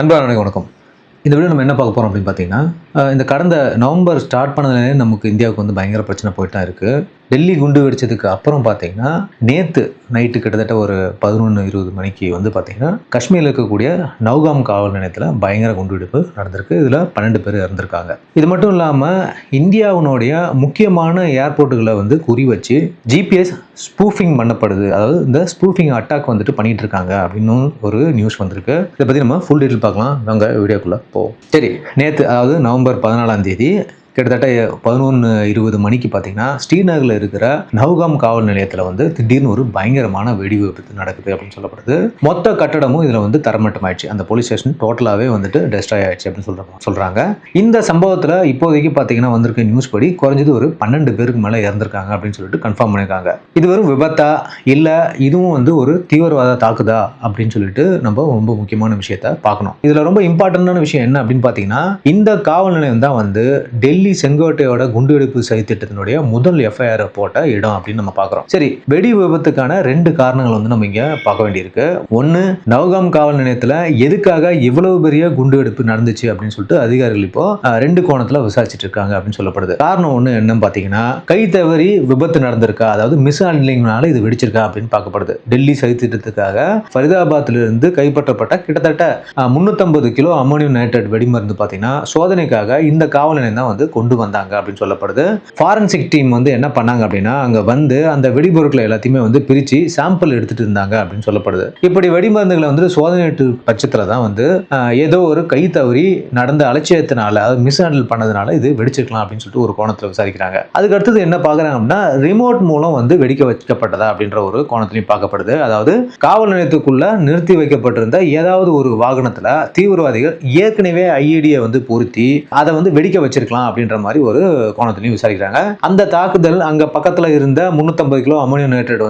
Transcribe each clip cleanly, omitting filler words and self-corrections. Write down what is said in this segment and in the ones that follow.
நண்பர்களுக்கு வணக்கம். இந்த வீடியோ நம்ம என்ன பார்க்க போறோம் அப்படின்னு பார்த்தீங்கன்னா, இந்த கடந்த நவம்பர் ஸ்டார்ட் பண்ணதுலேருந்தே நமக்கு இந்தியாவுக்கு வந்து பயங்கர பிரச்சனை போயிட்டு தான் இருக்கு. டெல்லி குண்டு வெடிச்சதுக்கு அப்புறம் பார்த்தீங்கன்னா, நேத்து நைட்டு கிட்டத்தட்ட ஒரு 11:20 மணிக்கு வந்து பார்த்தீங்கன்னா, காஷ்மீர்ல இருக்கக்கூடிய நௌகாம் காவல் நிலையத்தில பயங்கர குண்டுவெடிப்பு நடந்திருக்கு. இதில 12 பேர் இறந்திருக்காங்க. இது மட்டும் இல்லாம இந்தியாவினுடைய முக்கியமான ஏர்போர்ட்டுகள வந்து குறி வச்சு ஜிபிஎஸ் ஸ்பூஃபிங் பண்ணப்படுது. அதாவது இந்த ஸ்பூஃபிங் அட்டாக் வந்துட்டு பண்ணிட்டு இருக்காங்க அப்படின்னு ஒரு நியூஸ் வந்திருக்கு. இத பத்தி நம்ம ஃபுல் டீடைல் பார்க்கலாம். வாங்க வீடியோக்குள்ள போவோம். சரி, நேத்து அதாவது நவம்பர் 14ஆம் தேதி கிட்டத்தட்ட 11:20 மணிக்கு பார்த்தீங்கன்னா, ஸ்ரீநகரில் இருக்கிற நௌகாம் காவல் நிலையத்தில் வந்து திடீர்னு ஒரு பயங்கரமான வெடி விபத்து நடக்குது அப்படின்னு சொல்லப்படுது. மொத்த கட்டடமும் இதில் வந்து தரமட்டம் ஆயிடுச்சு. அந்த போலீஸ் ஸ்டேஷன் டோட்டலாகவே வந்துட்டு டெஸ்ட்ராய் ஆயிடுச்சு அப்படின்னு சொல்றாங்க. இந்த சம்பவத்தில் இப்போதைக்கு பார்த்தீங்கன்னா வந்திருக்க நியூஸ் படி குறைஞ்சது ஒரு 12 பேருக்கு மேலே இறந்திருக்காங்க அப்படின்னு சொல்லிட்டு கன்ஃபார்ம் பண்ணியிருக்காங்க. இது வெறும் விபத்தா இல்லை இதுவும் வந்து ஒரு தீவிரவாத தாக்குதா அப்படின்னு சொல்லிட்டு நம்ம ரொம்ப முக்கியமான விஷயத்த பார்க்கணும். இதில் ரொம்ப இம்பார்ட்டன்டான விஷயம் என்ன அப்படின்னு பார்த்தீங்கன்னா, இந்த காவல் நிலையம் தான் வந்து டெல்லி செங்கோட்டையோட குண்டுவெடிப்பு சதித்திட்டத்தினுடைய முதல் எஃப்ஐஆர் போட்ட இடம் அப்படின்னு நம்ம பார்க்குறோம். சரி, வெடி விபத்துக்கான 2 காரணங்கள் வந்து நம்ம இங்க பார்க்க வேண்டியிருக்கு. ஒன்று, நௌகாம் காவல் நிலையத்தில் எதுக்காக இவ்வளவு பெரிய குண்டுவெடிப்பு நடந்துச்சு அப்படின்னு சொல்லிட்டு அதிகாரிகள் இப்போ 2 கோணத்தில் விசாரிச்சுட்டு இருக்காங்க அப்படின்னு சொல்லப்படுது. காரணம் ஒன்று என்னன்னு பார்த்தீங்கன்னா, கை தவறி விபத்து நடந்திருக்கா, அதாவது மிஸ் ஹேண்ட்லிங்னால இது வெடிச்சிருக்கா அப்படின்னு பார்க்கப்படுது. டெல்லி சதித்திட்டத்துக்காக ஃபரிதாபாத்திலிருந்து கைப்பற்றப்பட்ட கிட்டத்தட்ட 350 கிலோ அம்மோனியம் நைட்ரேட் வெடிமருந்து பார்த்தீங்கன்னா சோதனைக்காக இந்த காவல் நிலையம் தான் வந்து கொண்டு வந்தாங்க அப்படின்னு சொல்லப்படுது. ஃபாரன்சிக் டீம் வந்து என்ன பண்ணாங்க அப்படின்னா, அங்க வந்து அந்த வெடிபொருட்களை எல்லாத்தையுமே வந்து பிரிச்சு சாம்பிள் எடுத்துட்டு இருந்தாங்க அப்படின்னு சொல்லப்படுது. இப்படி வெடிமருந்துகளை வந்து சோதனை பட்சத்துல தான் வந்து ஏதோ ஒரு கை தவறி நடந்த அலட்சியத்தினால, அதாவது மிஸ் ஹேண்டில் பண்ணதுனால இது வெடிச்சிருக்கலாம் அப்படின்னு சொல்லிட்டு ஒரு கோணத்துல விசாரிக்கிறாங்க. அதுக்கு அடுத்தது என்ன பார்க்கறாங்க அப்படின்னா, ரிமோட் மூலம் வந்து வெடிக்க வைக்கப்பட்டதா அப்படின்ற ஒரு கோணத்திலையும் பார்க்கப்படுது. அதாவது காவல் நிலையத்துக்குள்ள நிறுத்தி வைக்கப்பட்டிருந்த ஏதாவது ஒரு வாகனத்துல தீவிரவாதிகள் ஏற்கனவே ஐஇடியை வந்து பொருத்தி அதை வந்து வெடிக்க வச்சிருக்கலாம் அப்படின்ற மாதிரி ஒரு கோணத்திலையும் விசாரிக்கிறாங்க. அந்த தாக்குதல் அங்க பக்கத்துல இருந்த 350 கிலோ அம்மோனியம் நைட்ரேட்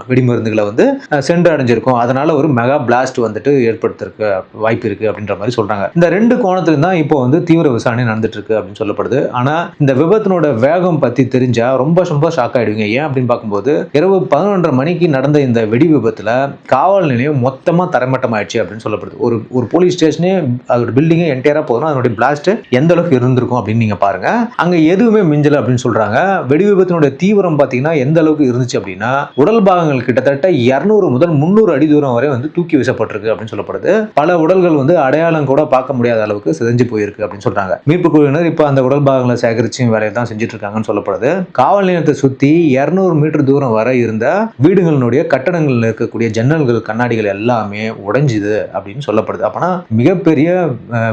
வெடிமருந்துகளை வந்து சென்று அடைஞ்சிருக்கும். அதனால ஒரு மெகா பிளாஸ்ட் வந்துட்டு ஏற்படுத்திருக்க வாய்ப்பு இருக்கு அப்படின்ற மாதிரி சொல்றாங்க. இந்த 2 கோணத்திலும் தான் இப்போ வந்து தீவிர விசாரணை நடந்துட்டு இருக்கு அப்படின்னு சொல்லப்படுது. ஆனா இந்த விபத்தினோட வேகம் பத்தி தெரிஞ்சா ரொம்ப ஷாக் ஆயிடுவீங்க. ஏன் அப்படின்னு பார்க்கும்போது இரவு 11:30 மணிக்கு நடந்த இந்த வெடி விபத்துல காவல் நிலையம் மொத்தமா தரைமட்டம் ஆயிடுச்சு அப்படின்னு சொல்லப்படுது. ஒரு போலீஸ் ஸ்டேஷனே அதோட பில்டிங்கே என்டையரா போதும், அதனுடைய பிளாஸ்ட் எந்த அளவுக்கு இருந்திருக்கும் அப்படின்னு நீங்க பாருங்க. அங்க எதுவுமே மிஞ்சல அப்படின்னு சொல்றாங்க. வெடி விபத்தினுடைய தீவிரம் பாத்தீங்கன்னா எந்த அளவுக்கு இருந்துச்சு அப்படின்னா, உடல் பாகங்கள் கிட்டத்தட்ட 200 முதல் 300 அடி தூரம் வரை வந்து தூக்கி வீசப்பட்டிருக்கு அப்படின்னு சொல்லப்படுது. பல உடல்கள் வந்து அடையாளம் கூட பார்க்க முடியாத அளவுக்கு சிதைஞ்சு போயிருக்கு அப்படின்னு சொல்றாங்க. மீட்பு குழுவினர் இப்ப அந்த உடல் பாகங்களை சேகரிச்சு வேலையை தான் செஞ்சுட்டு இருக்காங்கன்னு சொல்லப்படுது. காவல் நிலையத்தை சுத்தி 200 மீட்டர் தூரம் வரை இருந்த வீடுகளினுடைய கட்டடங்கள்ல இருக்கக்கூடிய ஜன்னல்கள் கண்ணாடிகள் எல்லாமே உடைஞ்சுது அப்படின்னு சொல்லப்படுது. அப்பனா மிகப்பெரிய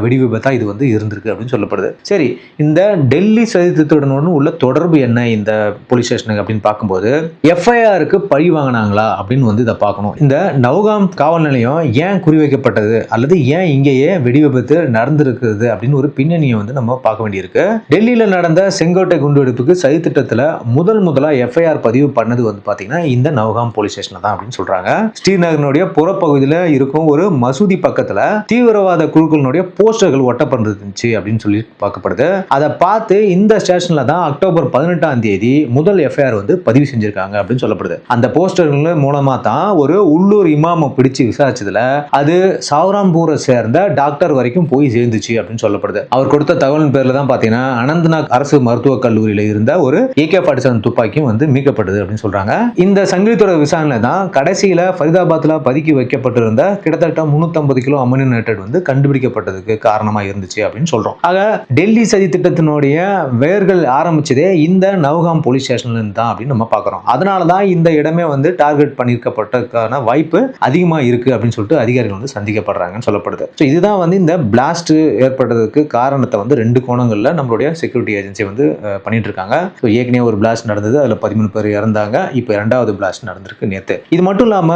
வெடி விபத்தா இது வந்து இருந்திருக்கு அப்படின்னு சொல்லப்படுது. சரி, இந்த டெல்லி சதித்திட்டத்துடன் உள்ள தொடர்பு என்ன இந்த போலீஸ் ஸ்டேஷனுக்கு அப்படின்னு பார்க்கும்போது, எஃப்ஐஆருக்கு பழி வாங்கினாங்களா அப்படின்னு வந்து இதை பார்க்கணும். இந்த நௌகாம் காவல் நிலையம் ஏன் குறிவைக்கப்பட்டது அல்லது ஏன் இங்கேயே வெடி விபத்து நடந்திருக்குது அப்படின்னு ஒரு பின்னணியை வந்து நம்ம பார்க்க வேண்டியிருக்கு. டெல்லியில நடந்த செங்கோட்டை குண்டுவெடிப்புக்கு சதித்திட்டத்தில் முதலா எஃப்ஐஆர் பதிவு பண்ணது வந்து பார்த்தீங்கன்னா இந்த நௌகாம் போலீஸ் ஸ்டேஷன் தான் அப்படின்னு சொல்றாங்க. ஸ்ரீநகருடைய புறப்பகுதியில் இருக்கும் ஒரு மசூதி பக்கத்துல தீவிரவாத குழுக்களுடைய போஸ்டர்கள் ஒட்டப்பட்டிருந்துச்சு அப்படின்னு சொல்லி பார்க்கப்படுது. அதை பார்த்து இந்த ஸ்டேஷன்ல தான் அக்டோபர் 18ஆம் தேதி முதல் எஃப்ஐஆர் வந்து பதிவு செஞ்சிருக்காங்க அப்படின்னு சொல்லப்படுது. அந்த போஸ்டர்கள் மூலமா தான் ஒரு உள்ளூர் இமாமை பிடிச்சு விசாரிச்சதுல அது சௌராம்பூரை சேர்ந்த டாக்டர் வரைக்கும் போய் சேர்ந்துச்சு அப்படின்னு சொல்லப்படுது. அவர் கொடுத்த தகவலின் பேர்ல தான் பாத்தீங்கன்னா அனந்தநாக் அரசு மருத்துவக் கல்லூரியில இருந்த ஒரு AK-47 துப்பாக்கியும் வந்து மீட்கப்பட்டது அப்படின்னு சொல்றாங்க. இந்த சங்கிலித்தோட விசாரணை தான் கடைசியில ஃபரிதாபாத்ல பதுக்கி வைக்கப்பட்டிருந்த கிட்டத்தட்ட 350 கிலோ அம்மோனியம் நைட்ரேட் வந்து கண்டுபிடிக்கப்பட்டதுக்கு காரணமா இருந்துச்சு அப்படின்னு சொல்றோம். ஆக டெல்லி சதி திட்டத்தினுடைய வேர்கள் ஆரம்பிச்சதே இந்த நௌகாம் போலீஸ் ஸ்டேஷன்ல இருந்து தான் அப்படின்னு நம்ம பார்க்கிறோம். அதனாலதான் இந்த இடமே வந்து டார்கெட் பண்ணிருக்கப்பட்டதுக்கான வாய்ப்பு அதிகமா இருக்கு அப்படின்னு சொல்லிட்டு அதிகாரிகள் வந்து சந்திக்கப்படுறாங்கன்னு சொல்லப்படுது. இதுதான் வந்து இந்த பிளாஸ்ட் ஏற்பட்டதுக்கு காரணத்தை வந்து 2 கோணங்கள்ல நம்மளுடைய செக்யூரிட்டி ஏஜென்சி வந்து பண்ணிட்டு இருக்காங்க. ஏற்கனவே ஒரு பிளாஸ்ட் நடந்தது, அதுல 13 பேர் இறந்தாங்க. இப்போ 2வது பிளாஸ்ட் நடந்திருக்கு நேத்து. இது மட்டும் இல்லாம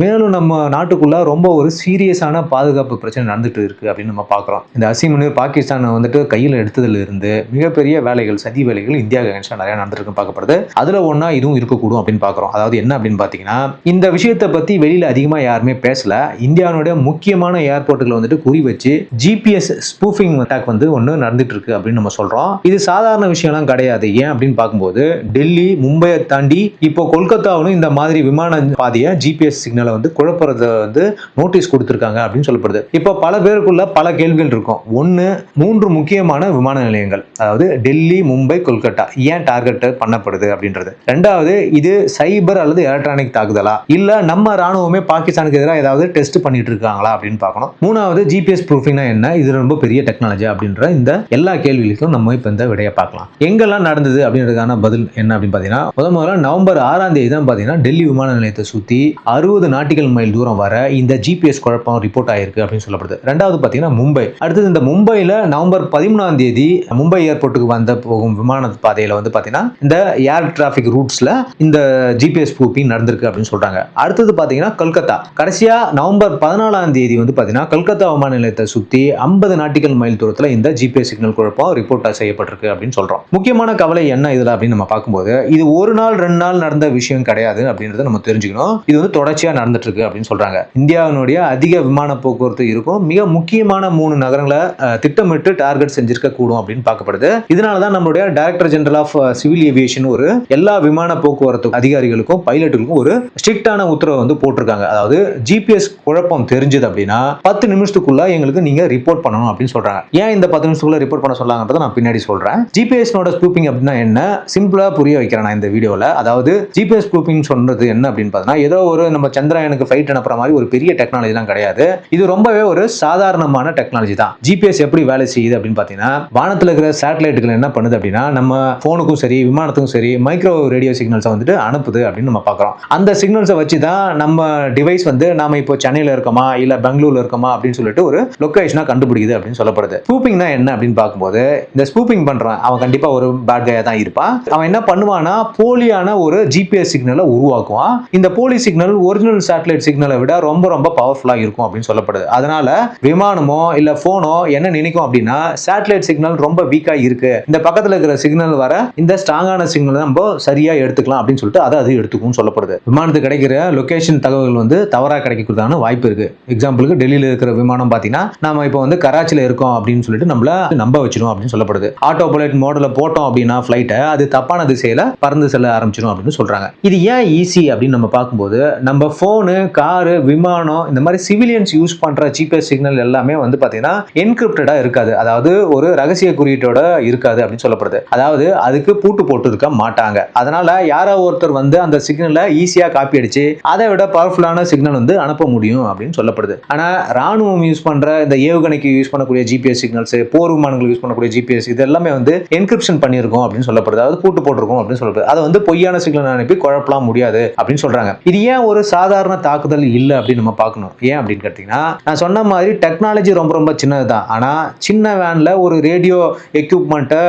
மேலும் நம்ம நாட்டுக்குள்ள ரொம்ப ஒரு சீரியஸான பாதுகாப்பு பிரச்சனை நடந்துட்டு இருக்கு அப்படின்னு நம்ம பார்க்கிறோம். இந்த அசீம் முனீர் பாகிஸ்தான் வந்துட்டு கையில் எடுத்ததுல இருந்து மிகப்பெரிய வேலைகள், சதி வேலைகள் இந்தியாவுக்கு அகேன்ஸ்டா நிறைய நடந்திருக்குன்னு பார்க்கப்படுது. அதுல ஒண்ணா இதுவும் இருக்கக்கூடும் அப்படின்னு பார்க்குறோம். அதாவது என்ன அப்படின்னு பார்த்தீங்கன்னா, இந்த விஷயத்தை பத்தி வெளியில அதிகமா யாருமே பேசல. இந்தியாவுடைய முக்கியமான ஏர்போர்ட்டுகளை வந்துட்டு குறி வச்சு ஜிபிஎஸ் ஸ்பூஃபிங் அட்டாக் வந்து ஒன்று நடந்துட்டு இருக்கு அப்படின்னு நம்ம சொல்றோம். இது சாதாரண விஷயம்லாம் கிடையாது. ஏன் அப்படின்னு பார்க்கும்போது டெல்லி, மும்பையை தாண்டி இப்போ கொல்கத்தாவிலும் இந்த மாதிரி விமான பாதையை ஜிபிஎஸ் சிக்னலை வந்து குழப்பறத வந்து நோட்டீஸ் கொடுத்திருக்காங்க அப்படின்னு சொல்லப்படுது. இப்போ பல பேருக்குள்ள பல கேள்விகள் இருக்கும். ஒன்னு, 3 முக்கியமான விமான நிலையங்கள், அதாவது டெல்லி, மும்பை, கொல்கத்தா ஏன் டார்கெட் பண்ணப்படுது அப்படின்றது. ரெண்டாவது, இது சைபர் அல்லது எலக்ட்ரானிக் தாக்குதலா, இல்ல நம்ம ராணுவமே பாகிஸ்தானுக்கு எதிராக ஏதாவது டெஸ்ட் பண்ணிட்டு இருக்காங்களா அப்படின்னு பார்க்கணும். மூணாவது, ஜிபிஎஸ் ப்ரூஃபிங்னா என்ன, இது ரொம்ப பெரிய டெக்னாலஜி அப்படின்ற இந்த எல்லா கேள்விகளுக்கும் நம்ம இப்போ இந்த விடையை பார்க்கலாம். எங்கெல்லாம் நடந்தது அப்படின்றதுக்கான பதில் என்ன அப்படின்னு பார்த்தீங்கன்னா, முதல்ல நவம்பர் 6ஆம் தேதி தான் பார்த்தீங்கன்னா டெல்லி விமான நிலையத்தை சுற்றி 60 நாட்டிக்கல் மைல் தூரம் வர இந்த ஜிபிஎஸ் குழப்பம் ரிப்போர்ட் ஆயிருக்கு அப்படின்னு சொல்லப்படுது. ரெண்டாவது பார்த்தீங்கன்னா மும்பை. அடுத்தது இந்த மும்பையில் நவம்பர் 13ஆம் தேதி மும்பை ஏர்போர்ட்டுக்கு வந்த போகும் விமான பாதையில் வந்து பார்த்தீங்கன்னா இந்த ஏர் டிராஃபிக் ரூட்ஸ்ல இந்த ஜிபிஎஸ் ஸ்பூஃபிங் நடந்திருக்கு அப்படின்னு சொல்றாங்க. அடுத்தது பார்த்தீங்கன்னா கொல்கத்தா. கடைசியா நவம்பர் 14ஆம் தேதி வந்து பார்த்தீங்கன்னா கொல்கத்தா விமான நிலையத்தை சுற்றி 50 நாட்டிக்கல் மைல் தூரத்தில் இந்த ஜிபிஎஸ் சிக்னல் குழப்பம் ரிப்போர்ட் செய்யப்பட்டிருக்கு அப்படின்னு சொல்றோம். முக்கியமான கவலை என்ன இதுல அப்படின்னு நம்ம பார்க்கும்போது, இது ஒரு நாள் 2 நாள் நடந்த விஷயம் கிடையாது அப்படின்றத நம்ம தெரிஞ்சுக்கணும். இது வந்து தொடர்ச்சியா நடந்துட்டு இருக்கு அப்படின்னு சொல்றாங்க. இந்தியாவினுடைய அதிக விமான போக்குவரத்து இருக்கும் மிக முக்கியமான 3 நகரங்களை திட்டமிட்டு டார்கெட் செஞ்சிருக்க கூடும் அப்படின்னு பார்க்கப்படுது. இதனாலதான் நம்மளுடைய director general of civil aviation ஒரு எல்லா விமான போக்குவரத்து அதிகாரிகளுக்கும் பைலட்டுகளுக்கும் ஒரு ஸ்ட்ரிக்டான உத்தரவு வந்து போட்டிருக்காங்க. அதாவது ஜிபிஎஸ் குழப்பம் தெரிஞ்சது அப்படின்னா 10 நிமிஷத்துக்குள்ள எங்களுக்கு நீங்க ரிப்போர்ட் பண்ணணும் அப்படின்னு சொல்றாங்க. ஏன் இந்த 10 நிமிஷத்துக்குள்ள ரிப்போர்ட் பண்ண சொல்லாங்கன்றத நான் பின்னாடி சொல்றேன். ஜிபிஎஸ் ஸ்பூஃபிங் அப்படின்னா என்ன, சிம்பிளா புரிய வைக்கிறேன் நான் இந்த வீடியோல. அதாவது ஜிபிஎஸ் ஸ்பூஃபிங் சொல்றது என்ன அப்படின்னு பார்த்தீங்கன்னா, ஏதோ ஒரு நம்ம சந்திராயனுக்கு ஃபிளைட் அனுப்புற மாதிரி ஒரு பெரிய டெக்னாலஜிலாம் கிடையாது. இது ரொம்பவே ஒரு சாதாரணமான டெக்னாலஜி தான். ஜிபிஎஸ் எப்படி வேலை செய்யுது அப்படின்னு பார்த்தீங்கன்னா, வானத்தில் இருக்கிற சேட்டலைட்டுகள் என்ன பண்ணுது அப்படின்னா, நம்ம போனுக்கும் சரி விமானத்துக்கும் சரி மைக்ரோ ரேடியோ சிக்னல்ஸை வந்துட்டு அனுப்புது அப்படின்னு நம்ம பார்க்குறோம். அந்த சிக்னல்ஸை வச்சு தான் நம்ம டிவைஸ் வந்து நாம இப்போ சென்னையில் இருக்கோமா இல்ல பெங்களூர்ல இருக்கோமா அப்படின்னு சொல்லிட்டு ஒரு லொகேஷனா கண்டுபிடிக்குது அப்படின்னு சொல்லப்படுது. ஸ்பூஃபிங் தான் என்ன அப்படின்னு பார்க்கும்போது, இந்த ஸ்பூஃபிங் பண்றான் அவன் கண்டிப்பா ஒரு பேட் கையா தான் இருப்பான். அவன் என்ன பண்ணுவானா, போலியான ஒரு ஜிபிஎஸ் சிக்னலை உருவாக்குவான். இந்த போலி சிக்னல் ஒரிஜினல் சேட்டலைட் சிக்னலை விட ரொம்ப ரொம்ப பவர்ஃபுல்லா இருக்கும் அப்படின்னு சொல்லப்படுது. அதனால விமானமோ இல்ல போனோ என்ன நினைக்கும் அப்படின்னா, சேட்டலைட் சிக்னல் ரொம்ப வீக்கா இருக்கு, இந்த பக்கத்துல இருக்கிற சிக்னல் வர இந்த ஸ்ட்ராங்கான சிக்னல் நம்ம சரியா எடுத்துக்கலாம் அப்படின்னு சொல்லிட்டு அது எடுத்துக்கும் சொல்லப்படுது. விமானத்துக்கு கிடைக்கிற லொகேஷன் தகவல்கள் வந்து தவறா கிடைக்கிறதுக்கான வாய்ப்பு இருக்கு. எக்ஸாம்பிளுக்கு டெல்லியில இருக்கிற விமானம் பாத்தீங்கன்னா, நாம இப்போ வந்து கராச்சியில இருக்கோம் அப்படின்னு சொல்லிட்டு நம்மள நம்ப வச்சிடும் அப்படின்னு சொல்லப்படுது. ஆட்டோ பைலட் மோட்ல போட்டோம் அப்படின்னா ஃபிளைட்டை அது தப்பான திசையில பறந்து செல்ல ஆரம்பிச்சிடும் அப்படின்னு சொல்றாங்க. இது ஏன் ஈஸி அப்படின்னு நம்ம பார்க்கும்போது, நம்ம போனு, காரு, விமானம் இந்த மாதிரி சிவிலியன்ஸ் யூஸ் பண்ற ஜிபிஎஸ் சிக்னல் எல்லாமே வந்து பாத்தீங்கன்னா என்கிரிப்டடா இருக்காது. அதாவது ஒரு ரகசிய குறியீட்டோட இருக்காது அப்படின்னு சொல்லப்படுது. அதாவது அதுக்கு பூட்டு போட்டு இருக்க மாட்டாங்க. அதனால யாரோ ஒருத்தர் வந்து அந்த சிக்னலை ஈஸியா காப்பி அடிச்சு அதை விட பவர்ஃபுல்லான சிக்னல் வந்து அனுப்ப முடியும் அப்படின்னு சொல்லப்படுது. ஆனா ராணுவம் யூஸ் பண்ற இந்த ஏவுகணைக்கு யூஸ் பண்ணக்கூடிய ஜிபிஎஸ் சிக்னல்ஸ், போர் விமானங்களுக்கு யூஸ் பண்ணக்கூடிய ஜிபிஎஸ் இது எல்லாமே வந்து என்கிரிப்ஷன் பண்ணியிருக்கோம் அப்படின்னு சொல்லப்படுது. அதாவது பூட்டு போட்டிருக்கோம் அப்படின்னு சொல்லப்படுது. அதை வந்து பொய்யான சிக்னல் அனுப்பி குழப்பலாம் முடியாது அப்படின்னு சொல்றாங்க. இது ஏன் ஒரு சாதாரண தாக்குதல் இல்லை அப்படின்னு நம்ம பார்க்கணும். ஏன் அப்படின்னு கேட்டீங்கன்னா, நான் சொன்ன மாதிரி டெக்னாலஜி ரொம்ப ரொம்ப சின்னதுதான். ஆனா சின்ன வேன்ல ஒரு ரேடியோ எக்யூப்மெண்ட்டை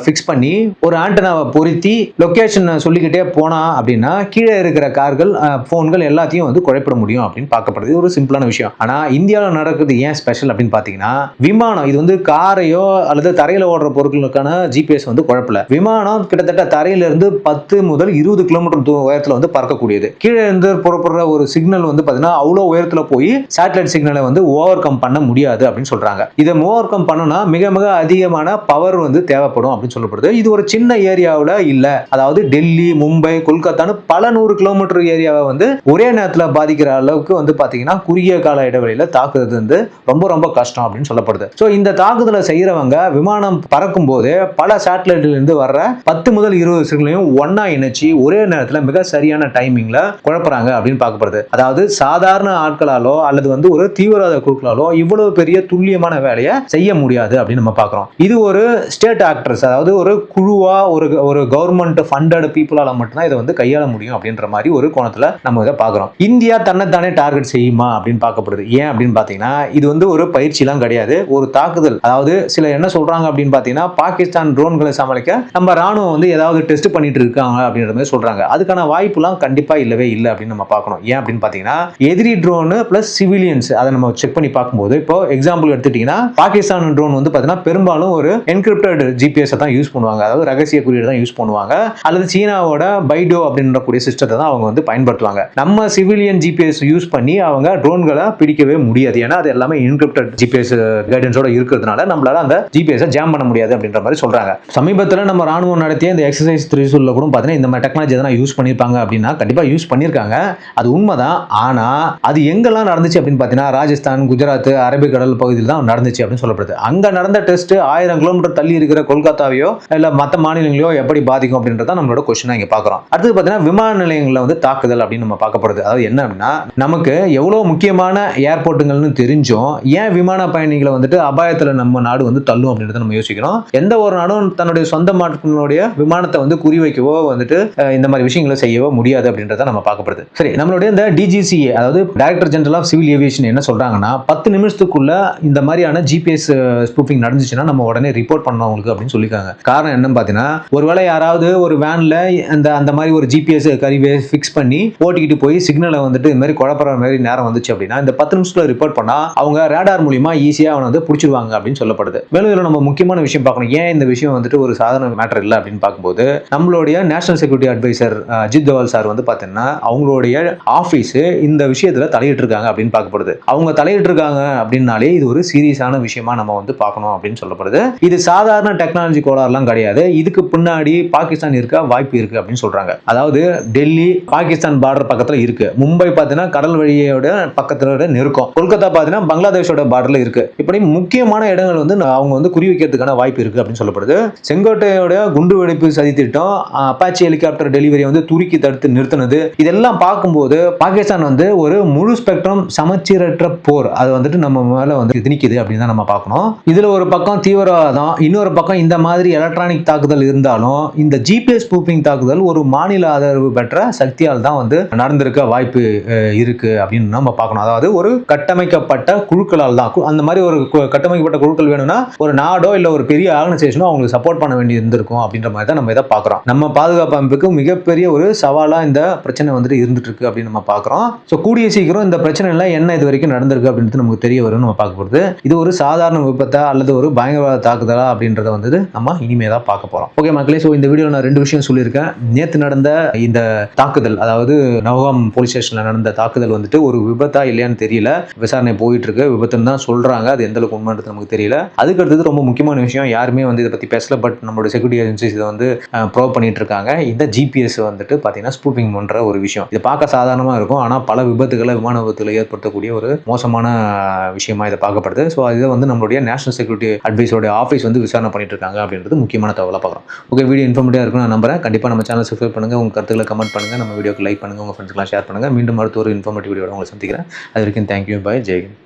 ஃபிக்ஸ் பண்ணி ஒரு ஆண்டனாவை பொருத்தி லொகேஷன் சொல்லிக்கிட்டே போனா அப்படின்னா கீழே இருக்கிற கார்கள், போன்கள் எல்லாத்தையும் வந்து குழப்பிட முடியும் அப்படின்னு பார்க்கப்படுது. இது ஒரு சிம்பிளான விஷயம். ஆனா இந்தியாவில் நடக்குது ஏன் ஸ்பெஷல் அப்படின்னு பார்த்தீங்கன்னா, விமானம் இது வந்து காரையோ அல்லது தரையில ஓடுற பொருட்களுக்கான ஜிபிஎஸ் வந்து குழப்பல. விமானம் கிட்டத்தட்ட தரையில இருந்து 10 முதல் 20 கிலோமீட்டர் உயரத்துல வந்து பறக்கக்கூடியது. கீழே இருந்து புறப்படுற ஒரு சிக்னல் வந்து பாத்தீங்கன்னா அவ்வளவு உயரத்துல போய் சேட்டலைட் சிக்னலை வந்து ஓவர் கம் பண்ண முடியாது அப்படின்னு சொல்றாங்க. இதை ஓவர் கம் பண்ணனா மிக மிக அதிகமான பவர் வந்து தேவைப்படும் அப்படின்னு சொல்லப்படுது. இது ஒரு சின்ன ஏரியாவில் இல்ல, அதாவது டெல்லி, மும்பை, கொல்கத்தான்னு பல 100 கிலோமீட்டர் ஏரியாவை வந்து ஒரே நேரத்தில் பாதிக்கிற அளவுக்கு வந்து பாத்தீங்கன்னா குறுகிய கால இடைவெளியில தாக்குறது வந்து ரொம்ப ரொம்ப கஷ்டம் அப்படின்னு சொல்லப்படுது. ஸோ இந்த தாக்குதலை செய்யறவங்க விமானம் பறக்கும் போது பல சேட்டலைட்ல இருந்து வர்ற 10 முதல் 20 சிக்னலையும் ஒன்னா இணைச்சு ஒரே நேரத்தில் மிக சரியான டைமிங்ல குழப்பறாங்க அப்படின்னு பார்க்கப்படுது. அதாவது சாதாரண ஆட்களாலோ அல்லது வந்து ஒரு தீவிரவாத குழுக்களாலோ இவ்வளவு பெரிய துல்லியமான வேலையை செய்ய முடியாது அப்படின்னு நம்ம பார்க்கிறோம். இது ஒரு ஸ்டேட் ஆக்டர்ஸ், அதாவது ஒரு குழுவா ஒரு கவர்மெண்ட் ஃபண்டட் பீப்புளால மட்டும்தான் இதை வந்து கையாள முடியும் அப்படின்ற மாதிரி ஒரு கோணத்துல நம்ம இதை பார்க்கிறோம். இந்தியா தன்னைத்தானே டார்கெட் செய்யுமா அப்படின்னு பார்க்கப்படுது. ஏன் அப்படின்னு பார்த்தீங்கன்னா, இது வந்து ஒரு பயிற்சிலாம் கிடையாது, ஒரு தாக்குதல். அதாவது சில என்ன சொல்றாங்க அப்படின்னு பார்த்தீங்கன்னா, பாகிஸ்தான் ட்ரோன்களை சமாளிக்க நம்ம ராணுவம் வந்து ஏதாவது டெஸ்ட் பண்ணிட்டு இருக்காங்க அப்படின்ற மாதிரி சொல்றாங்க. அதுக்கான வாய்ப்புலாம் கண்டிப்பா இல்லவே இல்லை அப்படின்னு நம்ம பார்க்கணும். ஏன் அப்படின்னு பார்த்தீங்கன்னா, எதிரி ட்ரோன் பிளஸ் சிவிலியன்ஸ் அதை நம்ம செக் பண்ணி பார்க்கும்போது, இப்போ எக்ஸாம்பிள் எடுத்துட்டீங்கன்னா பாகிஸ்தான் ட்ரோன் வந்து பார்த்தீங்கன்னா பெரும்பாலும் ஒரு என்கிரிப்டட் ஜிபிஎஸ் தான் யூஸ் பண்ணுவாங்க, அதாவது ரகசிய குறியீடு தான் யூஸ் பண்ணுவாங்க, அல்லது சீனாவோட பைடோ அப்படின்ற கூடிய சிஸ்டத்தை தான் அவங்க வந்து பயன்படுத்துவாங்க. நம்ம சிவிலியன் ஜிபிஎஸ் யூஸ் பண்ணி அவங்க ட்ரோன்களை பிடிக்கவே முடியாது, ஏன்னா அது எல்லாமே என்கிரிப்டட் ஜிபிஎஸ் கைடன்ஸோட இருக்கிறதுனால நம்மளால அந்த ஜிபிஎஸ் ஜாம் பண்ண முடியாது அப்படின்ற மாதிரி சொல்றாங்க. சமீபத்தில் நம்ம ராணுவம் நடத்திய இந்த எக்ஸசைஸ் 3 கூட பார்த்தீங்கன்னா இந்த மாதிரி டெக்னாலஜி எதனா யூஸ் பண்ணியிருப்பாங்க அப்படின்னா கண்டிப்பாக யூஸ் பண்ணியிருக்காங்க, அது உண்மைதான். ஆனால் அது எங்கெல்லாம் நடந்துச்சு அப்படின்னு பார்த்தீங்கன்னா ராஜஸ்தான், குஜராத், அரபிக்கடல் பகுதியில் தான் நடந்துச்சு அப்படின்னு சொல்லப்படுது. அங்கே நடந்த டெஸ்ட் 1000 கிலோமீட்டர் தள்ளி இருக்கிற கொல்கத்தாவையோ இல்லை மற்ற மாநிலங்களையோ எப்படி பாதிக்கும் அப்படின்றத நம்மளோட கொஸ்டினாக இங்கே பார்க்குறோம். அடுத்து பார்த்தீங்கன்னா விமான நிலையங்களில் வந்து தாக்குதல் அப்படின்னு நம்ம பார்க்கப்படுது. அதாவது என்ன அப்படின்னா நமக்கு எவ்வளோ முக்கியமான ஏர்போர்ட்டுங்கள்னு தெரிஞ்சும் ஏன் விமான பயணிகளை வந்துட்டு அபாயத்தில் நம்ம நாடு வந்து தள்ளும் அப்படின்றத நம்ம யோசிக்கணும். எந்த ஒரு நாடும் தன்னுடைய சொந்த நாட்டினுடைய விமானத்தை வந்து குறிவைக்கவோ வந்துட்டு இந்த மாதிரி விஷயங்களை செய்யவோ முடியாது அப்படின்றத நம்ம பார்க்கப்படுது. சரி, நம்மளுடைய இந்த டிஜிசிஏ அதாவது director general of civil aviation என்ன சொல்றாங்கன்னா 10 நிமிஷத்துக்குள்ள இந்த மாதிரியான ஜிபிஎஸ் ஸ்பூஃபிங் நடந்துச்சுன்னா நம்ம உடனே ரிப்போர்ட் பண்ணணும் உங்களுக்கு அப்படின்னு சொல்லியிருக்காங்க. காரணம் என்னன்னு பார்த்தீங்கன்னா ஒருவேளை யாராவது ஒரு வேன்ல அந்த மாதிரி ஒரு ஜிபிஎஸ் கருவியை ஃபிக்ஸ் பண்ணி ஓட்டிக்கிட்டு போய் சிக்னலை வந்துட்டு இந்த மாதிரி குழப்பற மாதிரி நேரம் வந்துச்சு அப்படின்னா இந்த 10 நிமிஷத்துல ரிப்போர்ட் பண்ணா அவங்க ரேடார் மூலியமா ஈஸியா அவனை வந்து பிடிச்சிருவாங்க அப்படின்னு சொல்லப்படுது. மேலும் இதுல நம்ம முக்கியமான விஷயம் பார்க்கணும், ஏன் இந்த விஷயம் வந்துட்டு ஒரு சாதாரண மேட்டர் இல்லை அப்படின்னு பார்க்கும்போது நம்மளுடைய national security advisor Ajit Doval sir வந்து பார்த்தீங்கன்னா அவங்களுடைய ஆஃபீஸ் இந்த விஷயத்துல தலையிட்டு இருக்காங்க அப்படின்னு பார்க்கப்படுது. அவங்க தலையிட்டு இருக்காங்க அப்படின்னாலே இது ஒரு சீரியஸான விஷயமா நம்ம வந்து பார்க்கணும் அப்படின்னு சொல்லப்படுது. இது சாதாரண டெக்னாலஜி கோளாறுலாம் கிடையாது, இதுக்கு பின்னாடி பாகிஸ்தான் இருக்க வாய்ப்பு இருக்கு அப்படின்னு சொல்றாங்க. அதாவது டெல்லி பாகிஸ்தான் பார்டர் பக்கத்துல இருக்கு, மும்பை பார்த்தீங்கன்னா கடல் வழியோட பக்கத்துல நெருக்கம், கொல்கத்தா பார்த்தீங்கன்னா பங்களாதேஷோட பார்டர்ல இருக்கு. இப்படி முக்கியமான இடங்கள் வந்து அவங்க வந்து குறி வைக்கிறதுக்கான வாய்ப்பு இருக்கு அப்படின்னு சொல்லப்படுது. செங்கோட்டையோட குண்டு வெடிப்பு சதி திட்டம், அப்பாச்சி ஹெலிகாப்டர் டெலிவரி வந்து துருக்கி தடுத்து நிறுத்தினது, இதெல்லாம் பார்க்கும்போது பாகிஸ்தான் வந்து ஒரு முழு ஸ்பெக்ட்ரம் சமச்சீரற்ற போர் அது வந்துட்டு நம்ம மேல வந்து திணிக்குது அப்படின்னு தான் நம்ம பார்க்கணும். இதுல ஒரு பக்கம் தீவிரவாதம், இன்னொரு பக்கம் இந்த மாதிரி எலக்ட்ரானிக் தாக்குதல் இருந்தாலும் இந்த ஜிபிஎஸ் ஸ்பூஃபிங் தாக்குதல் ஒரு மாநில ஆதரவு பெற்ற சக்தியால் தான் வந்து நடந்திருக்க வாய்ப்பு இருக்கு அப்படின்னு நம்ம பார்க்கணும். அதாவது ஒரு கட்டமைக்கப்பட்ட குழுக்களால் தான், அந்த மாதிரி ஒரு கட்டமைக்கப்பட்ட குழுக்கள் வேணும்னா ஒரு நாடோ இல்ல ஒரு பெரிய ஆர்கனைசேஷனோ அவங்களுக்கு சப்போர்ட் பண்ண வேண்டி இருந்திருக்கும் அப்படின்ற மாதிரி தான் நம்ம இதை பார்க்குறோம். நம்ம பாதுகாப்பு அமைப்புக்கு மிகப்பெரிய ஒரு சவாலா இந்த பிரச்சனை வந்துட்டு இருந்துட்டு இருக்கு அப்படின்னு நம்ம பார்க்குறோம். ஸோ கூடிய சீக்கிரம் இந்த பிரச்சனை எல்லாம் என்ன இது வரைக்கும் நடந்திருக்கு அப்படின்றது நமக்கு தெரிய வரும் நம்ம பார்க்க போகிறது. இது ஒரு சாதாரண விபத்தா அல்லது ஒரு பயங்கரவாத தாக்குதலா அப்படின்றத வந்து நம்ம இனிமே தான் பார்க்க போறோம். ஓகே மக்களே, ஸோ இந்த வீடியோவில் நான் 2 விஷயம் சொல்லியிருக்கேன். நேற்று நடந்த இந்த தாக்குதல், அதாவது நவகாம் போலீஸ் ஸ்டேஷன்ல நடந்த தாக்குதல் வந்துட்டு ஒரு விபத்தா இல்லையான்னு தெரியல, விசாரணை போயிட்டு இருக்கு, விபத்துன்னு தான் சொல்றாங்க, அது எந்த அளவுக்கு உண்மைன்றது நமக்கு தெரியல. அதுக்கு அடுத்தது ரொம்ப முக்கியமான விஷயம், யாருமே வந்து இதை பத்தி பேசல, பட் நம்மளோட செக்யூரிட்டி ஏஜென்சிஸ் இதை வந்து ப்ரோவ் பண்ணிட்டு இருக்காங்க. இந்த ஜிபிஎஸ் வந்துட்டு பார்த்தீங்கன்னா ஸ்பூஃபிங் பண்ற ஒரு விஷயம், இது பார்க்க சாதாரணமாக இருக்கும், ஆனால் பல விபத்துகளை விமான விபத்துகளை ஏற்படுத்தக்கூடிய ஒரு மோசமான விஷயமா இதை பார்க்கப்படுது. ஸோ இதை வந்து நம்மளுடைய நேஷனல் செக்யூரிட்டி அட்வைஸோட ஆஃபீஸ் வந்து விசாரணை பண்ணிட்டு இருக்காங்க அப்படின்றது முக்கியமான தகவலாக பார்க்குறோம். ஓகே, வீடியோ இன்ஃபர்மேட்டிவாக இருக்கும் நான் நம்புறேன். கண்டிப்பாக நம்ம சேனல் சப்ஸ்கிரைப் பண்ணுங்க, உங்கள் கருத்துக்களை கமெண்ட் பண்ணுங்க, நம்ம வீடியோக்கு லைக் பண்ணுங்க, உங்கள் ஃப்ரெண்ட்ஸ்லாம் ஷேர் பண்ணுங்க. மீண்டும் அடுத்த ஒரு இன்ஃபர்மேட்டிவ் வீடியோட உங்களை சந்திக்கிறேன். அது வரைக்கும் தேங்க்யூ, பாய், ஜெய் ஹிந்த்.